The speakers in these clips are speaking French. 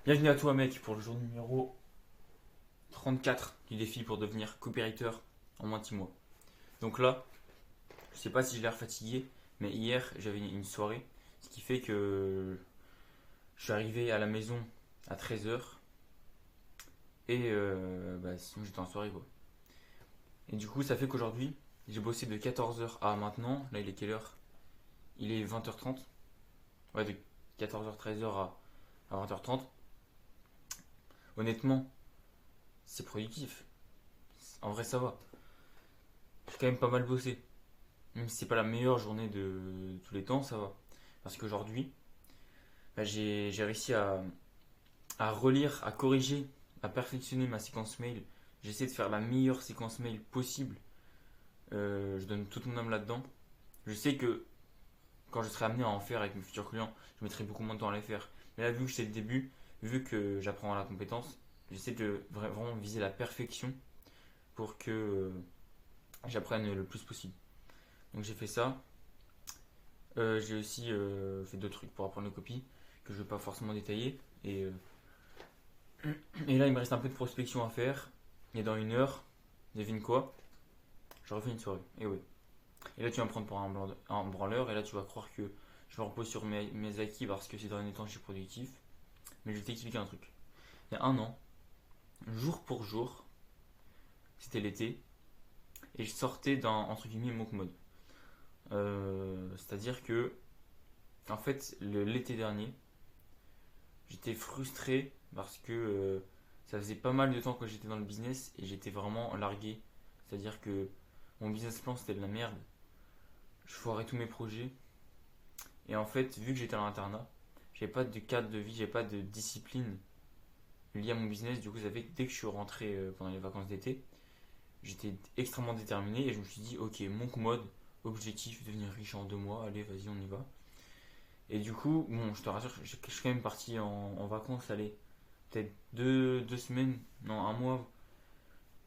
Bienvenue à toi mec pour le jour numéro 34 du défi pour devenir copywriter en moins de 6 mois. Donc là, je sais pas si j'ai l'air fatigué, mais hier j'avais une soirée, ce qui fait que je suis arrivé à la maison à 13h et sinon j'étais en soirée quoi. Et du coup ça fait qu'aujourd'hui j'ai bossé de 14h à maintenant, là il est quelle heure? Il est 20h30, ouais de 14h 13h à 20h30. Honnêtement c'est productif, en vrai ça va. J'ai quand même pas mal bossé. Même si c'est pas la meilleure journée de tous les temps, ça va. Parce qu'aujourd'hui, j'ai réussi à relire, à corriger, à perfectionner ma séquence mail. J'essaie de faire la meilleure séquence mail possible. Je donne toute mon âme là-dedans. Je sais que quand je serai amené à en faire avec mes futurs clients, je mettrai beaucoup moins de temps à les faire. Mais là, vu que c'est le début, vu que j'apprends la compétence, j'essaie de vraiment viser la perfection pour que j'apprenne le plus possible. Donc j'ai fait ça. J'ai aussi fait d'autres trucs pour apprendre le copy que je ne vais pas forcément détailler. Et là, il me reste un peu de prospection à faire. Et dans une heure, devine quoi? Je refais une soirée. Et oui. Et là, tu vas me prendre pour un branleur. Et là, tu vas croire que je me repose sur mes acquis parce que ces derniers temps, je suis productif. Mais je vais t'expliquer un truc. Il y a un an, jour pour jour, c'était l'été. Et je sortais d'un, entre guillemets, monk mode. C'est-à-dire que, en fait, l'été dernier, j'étais frustré parce que ça faisait pas mal de temps que j'étais dans le business et j'étais vraiment largué. C'est-à-dire que mon business plan c'était de la merde. Je foirais tous mes projets. Et en fait, vu que j'étais à l'internat, j'avais pas de cadre de vie, j'avais pas de discipline liée à mon business. Du coup, ça fait que dès que je suis rentré pendant les vacances d'été, j'étais extrêmement déterminé et je me suis dit, ok, mon mode, objectif, devenir riche en 2 mois, allez, vas-y, on y va. Et du coup, bon, je te rassure, je suis quand même parti en vacances, allez, peut-être deux semaines, non, un mois,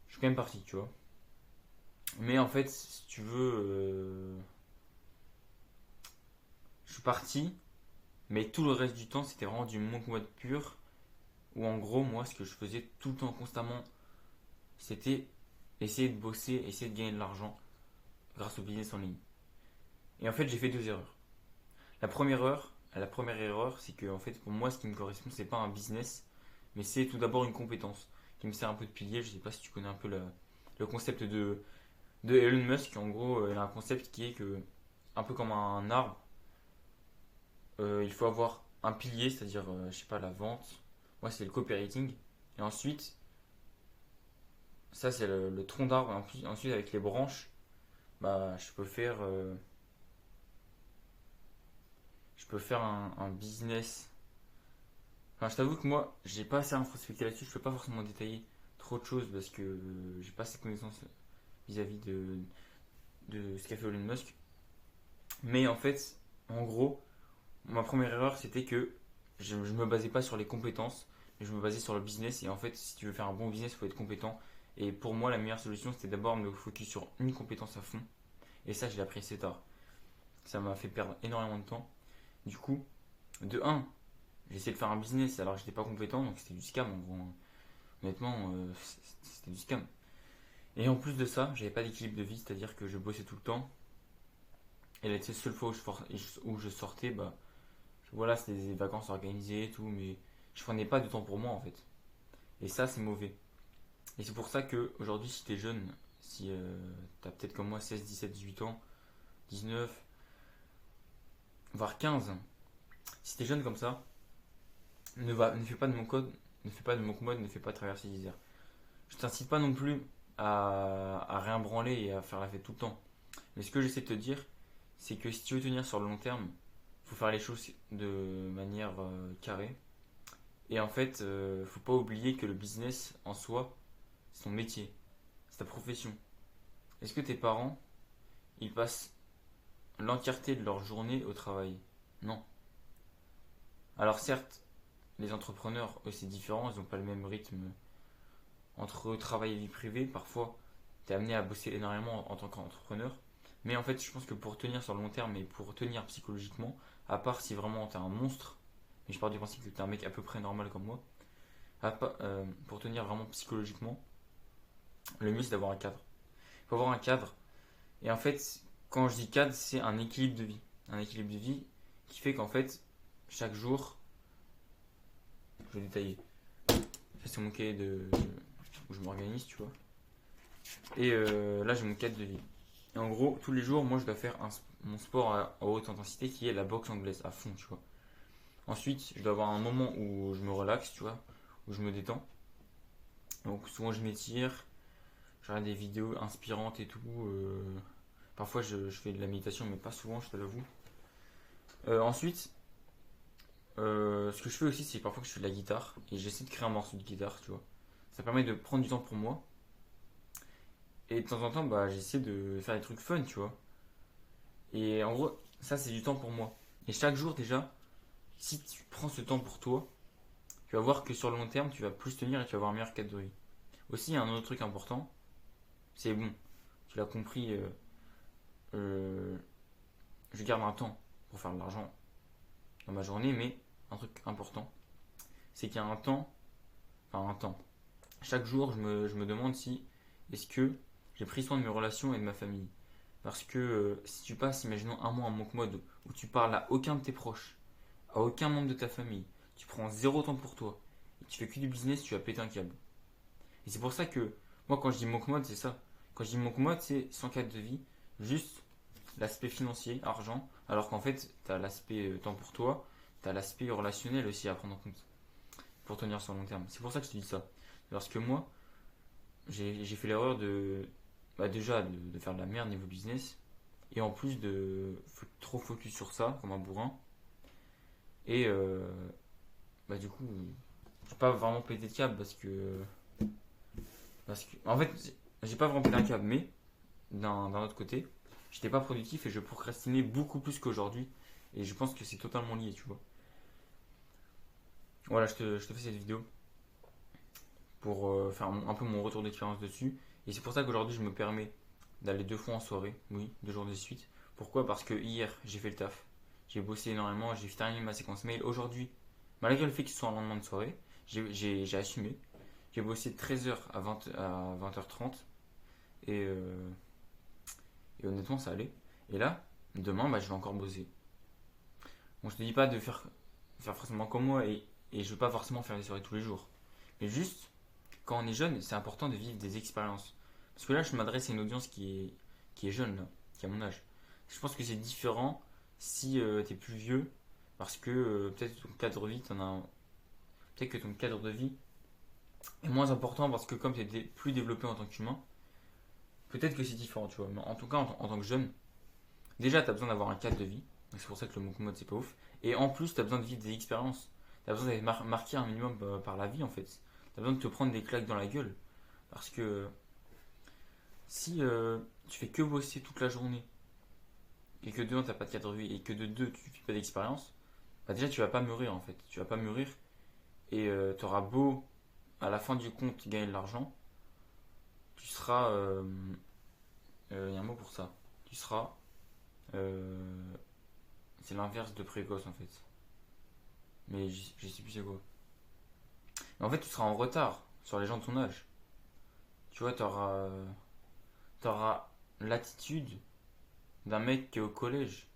je suis quand même parti, tu vois. Mais en fait, si tu veux, je suis parti, mais tout le reste du temps, c'était vraiment du monk mode pur, où en gros, moi, ce que je faisais tout le temps, constamment, c'était essayer de bosser, essayer de gagner de l'argent grâce au business en ligne. Et en fait, j'ai fait deux erreurs. La première erreur, c'est que en fait, pour moi, ce qui me correspond, c'est pas un business, mais c'est tout d'abord une compétence qui me sert un peu de pilier. Je sais pas si tu connais un peu le concept de Elon Musk. En gros, il a un concept qui est que, un peu comme un arbre, il faut avoir un pilier, c'est-à-dire, je sais pas, la vente. Moi, c'est le copywriting. Et ensuite, ça, c'est le tronc d'arbre. Et ensuite, avec les branches, bah, je peux faire un business. Enfin, je t'avoue que moi, j'ai pas assez introspecté là-dessus. Je peux pas forcément détailler trop de choses parce que j'ai pas assez de connaissances vis-à-vis de ce qu'a fait Elon Musk. Mais en fait, en gros, ma première erreur, c'était que je me basais pas sur les compétences, mais je me basais sur le business. Et en fait, si tu veux faire un bon business, il faut être compétent. Et pour moi, la meilleure solution, c'était d'abord me focus sur une compétence à fond. Et ça, je l'ai appris assez tard. Ça m'a fait perdre énormément de temps. Du coup, de un, j'ai essayé de faire un business alors que j'étais pas compétent, donc c'était du scam en gros. Honnêtement, c'était du scam. Et en plus de ça, j'avais pas d'équilibre de vie, c'est-à-dire que je bossais tout le temps. Et la seule fois où je sortais, bah voilà, c'était des vacances organisées et tout, mais je prenais pas de temps pour moi en fait. Et ça, c'est mauvais. Et c'est pour ça que aujourd'hui, si t'es jeune, si t'as peut-être comme moi 16, 17, 18 ans, 19, voire 15, si t'es jeune comme ça, ne fais pas de mon code, ne fais pas de mon mode, ne fais pas traverser l'Isère. Je t'incite pas non plus à rien branler et à faire la fête tout le temps. Mais ce que j'essaie de te dire, c'est que si tu veux tenir sur le long terme, il faut faire les choses de manière carrée. Et en fait, faut pas oublier que le business en soi, c'est ton métier, c'est ta profession. Est-ce que tes parents, ils passent l'entièreté de leur journée au travail? Non. Alors certes, les entrepreneurs, eux, c'est différent, ils n'ont pas le même rythme entre travail et vie privée. Parfois, tu es amené à bosser énormément en tant qu'entrepreneur. Mais en fait, je pense que pour tenir sur le long terme et pour tenir psychologiquement, à part si vraiment tu es un monstre, mais je pars du principe que tu es un mec à peu près normal comme moi, pour tenir vraiment psychologiquement, le mieux c'est d'avoir un cadre. Il faut avoir un cadre. Et en fait, quand je dis cadre, c'est un équilibre de vie. Un équilibre de vie qui fait qu'en fait, chaque jour, je vais détailler. Ça, c'est mon cahier où je m'organise, tu vois. Et là, j'ai mon cadre de vie. Et en gros, tous les jours, moi, je dois faire mon sport à haute intensité qui est la boxe anglaise, à fond, tu vois. Ensuite, je dois avoir un moment où je me relaxe, tu vois, où je me détends. Donc, souvent, je m'étire, je regarde des vidéos inspirantes et tout. Parfois, je fais de la méditation, mais pas souvent, je te l'avoue. Ensuite, ce que je fais aussi, c'est parfois que je fais de la guitare et j'essaie de créer un morceau de guitare, tu vois. Ça permet de prendre du temps pour moi. Et de temps en temps, bah, j'essaie de faire des trucs fun, tu vois. Et en gros, ça, c'est du temps pour moi. Et chaque jour, déjà, si tu prends ce temps pour toi, tu vas voir que sur le long terme, tu vas plus tenir et tu vas avoir un meilleur cadre de vie. Aussi, il y a un autre truc important, c'est bon, tu l'as compris, euh, je garde un temps pour faire de l'argent dans ma journée, mais un truc important, c'est qu'il y a un temps, enfin un temps. Chaque jour, je me demande si est-ce que j'ai pris soin de mes relations et de ma famille. Parce que si tu passes, imaginons un mois en monk mode où tu parles à aucun de tes proches, à aucun membre de ta famille, tu prends zéro temps pour toi, et tu fais que du business, tu vas péter un câble. Et c'est pour ça que moi, quand je dis monk mode, c'est ça. Quand je dis monk mode, c'est sans cadre de vie, juste l'aspect financier, argent, alors qu'en fait, tu as l'aspect temps pour toi, tu as l'aspect relationnel aussi à prendre en compte pour tenir sur le long terme. C'est pour ça que je te dis ça. Parce que moi, j'ai fait l'erreur déjà de faire de la merde niveau business et en plus de trop focus sur ça comme un bourrin et du coup j'ai pas vraiment pété de câble parce que en fait j'ai pas vraiment pété un câble, mais d'un autre côté j'étais pas productif et je procrastinais beaucoup plus qu'aujourd'hui et je pense que c'est totalement lié, tu vois. Voilà, je te fais cette vidéo pour faire un peu mon retour d'expérience dessus. Et c'est pour ça qu'aujourd'hui, je me permets d'aller 2 fois en soirée, oui, 2 jours de suite. Pourquoi? Parce que hier, j'ai fait le taf. J'ai bossé énormément, j'ai terminé ma séquence mail. Aujourd'hui, malgré le fait qu'il soit un lendemain de soirée, j'ai assumé. J'ai bossé de 13h à 20h30 et, euh, et honnêtement, ça allait. Et là, demain, bah, je vais encore bosser. Bon, je te dis pas de faire forcément comme moi et je vais pas forcément faire des soirées tous les jours. Mais juste, quand on est jeune, c'est important de vivre des expériences. Parce que là, je m'adresse à une audience qui est jeune, là, qui a mon âge. Je pense que c'est différent si tu es plus vieux, parce que peut-être ton cadre de vie, peut-être que ton cadre de vie est moins important parce que comme tu es plus développé en tant qu'humain, peut-être que c'est différent, tu vois. Mais en tout cas, en tant que jeune, déjà, tu as besoin d'avoir un cadre de vie. Donc c'est pour ça que le mot mode, c'est pas ouf. Et en plus, tu as besoin de vivre des expériences. Tu as besoin d'être marqué un minimum par la vie, en fait. Tu as besoin de te prendre des claques dans la gueule. Parce que si tu fais que bosser toute la journée et que de un, t'as pas de cadre de vie et que de deux, tu fais pas d'expérience, bah déjà, tu vas pas mûrir, en fait. Tu vas pas mûrir et tu auras beau, à la fin du compte, gagner de l'argent, tu seras. Il y a un mot pour ça. Tu seras. euh, c'est l'inverse de précoce, en fait. Mais je sais plus c'est quoi. Mais en fait, tu seras en retard sur les gens de ton âge. Tu vois, t'auras l'attitude d'un mec qui est au collège,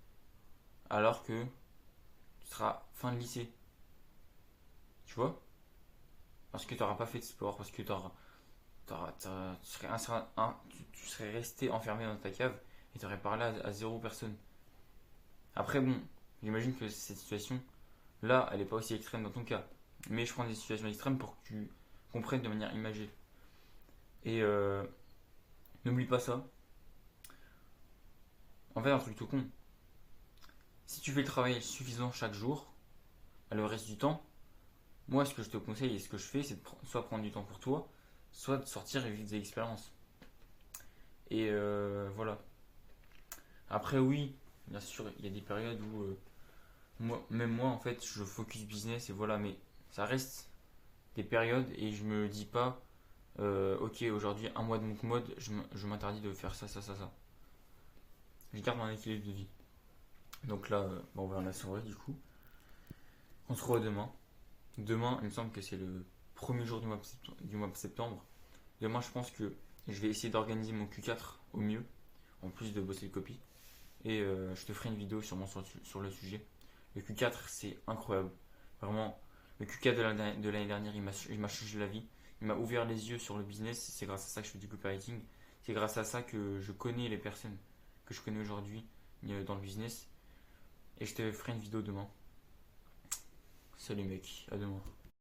alors que tu seras fin de lycée. Tu vois? Parce que tu n'auras pas fait de sport, parce que tu serais resté enfermé dans ta cave et tu aurais parlé à zéro personne. Après, bon, j'imagine que cette situation-là, elle n'est pas aussi extrême dans ton cas. Mais je prends des situations extrêmes pour que tu comprennes de manière imagée. Et n'oublie pas ça. En fait, un truc tout con. Si tu fais le travail suffisant chaque jour, bah, le reste du temps, moi, ce que je te conseille et ce que je fais, c'est de soit prendre du temps pour toi, soit de sortir et vivre des expériences. Et voilà. Après, oui, bien sûr, il y a des périodes où, même moi, en fait, je focus business et voilà, mais ça reste des périodes et je me dis pas, ok, aujourd'hui, un mois de mon mode, je m'interdis de faire ça, ça, ça, ça. Je garde un équilibre de vie. Donc là, on va en la soirée du coup. On se revoit demain. Demain, il me semble que c'est le premier jour du mois de septembre. Demain, je pense que je vais essayer d'organiser mon Q4 au mieux, en plus de bosser le copie. Et je te ferai une vidéo sûrement sur le sujet. Le Q4, c'est incroyable. Vraiment, le Q4 de l'année dernière, il m'a changé la vie. Il m'a ouvert les yeux sur le business. C'est grâce à ça que je fais du copywriting. C'est grâce à ça que je connais les personnes que je connais aujourd'hui dans le business. Et je te ferai une vidéo demain. Salut mec, à demain.